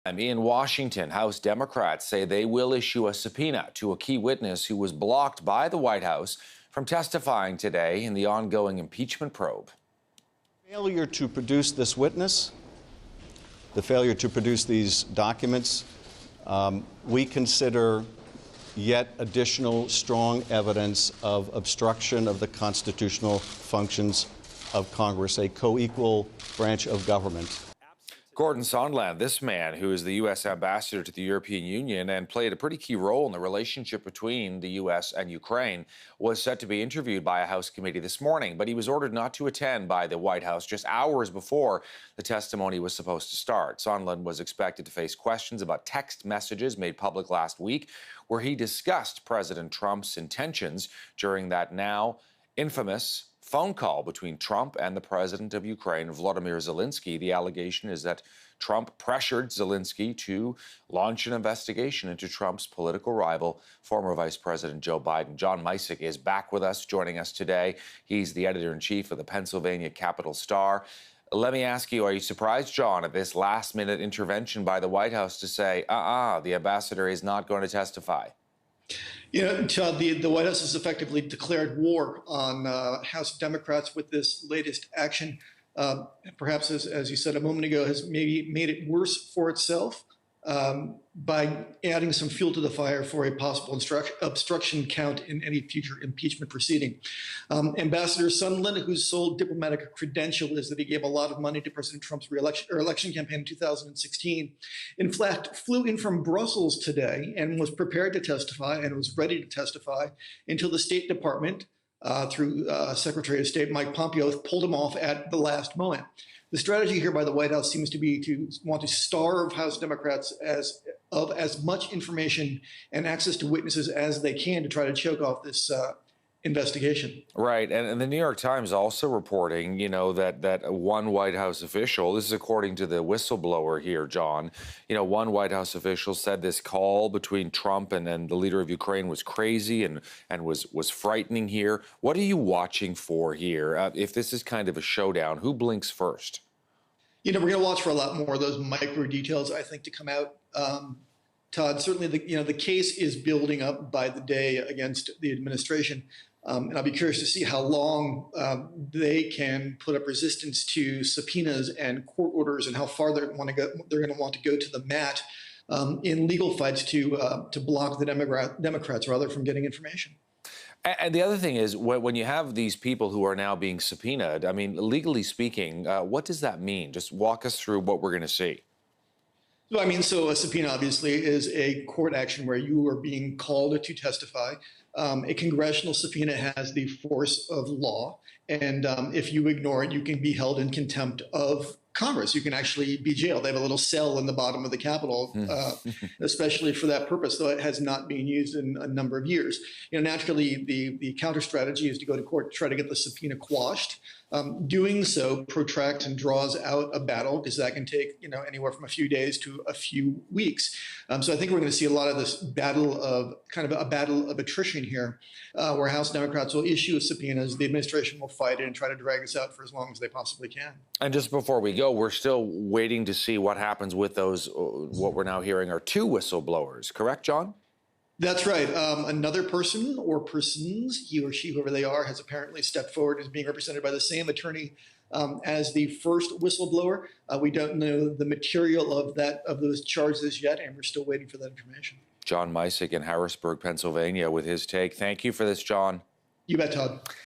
In Washington, House Democrats say they will issue a subpoena to a key witness who was blocked by the White House from testifying today in the ongoing impeachment probe. Failure to produce this witness, the failure to produce these documents, we consider yet additional strong evidence of obstruction of the constitutional functions of Congress, a co-equal branch of government. Gordon Sondland, this man, who is the U.S. ambassador to the European Union and played a pretty key role in the relationship between the U.S. and Ukraine, was set to be interviewed by a House committee this morning, but he was ordered not to attend by the White House just hours before the testimony was supposed to start. Sondland was expected to face questions about text messages made public last week, where he discussed President Trump's intentions during that now infamous phone call between Trump and the president of Ukraine, Volodymyr Zelensky. The allegation is that Trump pressured Zelensky to launch an investigation into Trump's political rival, former Vice President Joe Biden. John Micek is back with us, joining us today. He's the editor-in-chief of the Pennsylvania Capital Star. Let me ask you, are you surprised, John, at this last-minute intervention by the White House to say, the ambassador is not going to testify? You know, Todd, the White House has effectively declared war on House Democrats with this latest action. Perhaps, as you said a moment ago, has maybe made it worse for itself by adding some fuel to the fire for a possible obstruction count in any future impeachment proceeding. Ambassador Sondland, whose sole diplomatic credential is that he gave a lot of money to President Trump's election campaign in 2016, in fact, flew in from Brussels today and was prepared to testify and was ready to testify until the State Department, through Secretary of State Mike Pompeo, pulled him off at the last moment. The strategy here by the White House seems to be to want to starve House Democrats of as much information and access to witnesses as they can to try to choke off this investigation. Right. And the New York Times also reporting, that one White House official, this is according to the whistleblower here, John, one White House official said this call between Trump and the leader of Ukraine was crazy and was frightening here. What are you watching for here? If this is kind of a showdown, who blinks first? We're going to watch for a lot more of those micro details, I think, to come out. Todd, certainly the case is building up by the day against the administration. And I'll be curious to see how long they can put up resistance to subpoenas and court orders, and how far they're going to want to go to the mat in legal fights to block the Democrats rather from getting information. And the other thing is, when you have these people who are now being subpoenaed, I mean, legally speaking, what does that mean? Just walk us through what we're going to see. So a subpoena obviously is a court action where you are being called to testify. A congressional subpoena has the force of law, and if you ignore it, you can be held in contempt of Congress. You can actually be jailed. They have a little cell in the bottom of the Capitol, especially for that purpose, though it has not been used in a number of years. Naturally, the counter strategy is to go to court to try to get the subpoena quashed. Doing so protracts and draws out a battle, because that can take anywhere from a few days to a few weeks. So I think we're going to see a lot of this battle of attrition here, where House Democrats will issue subpoenas, the administration will fight it and try to drag us out for as long as they possibly can. And just before we go, we're still waiting to see what happens with those, what we're now hearing are two whistleblowers, correct, John? That's right. Another person or persons, he or she, whoever they are, has apparently stepped forward as being represented by the same attorney as the first whistleblower. We don't know the material of those charges yet, and we're still waiting for that information. John Micek in Harrisburg, Pennsylvania, with his take. Thank you for this, John. You bet, Todd.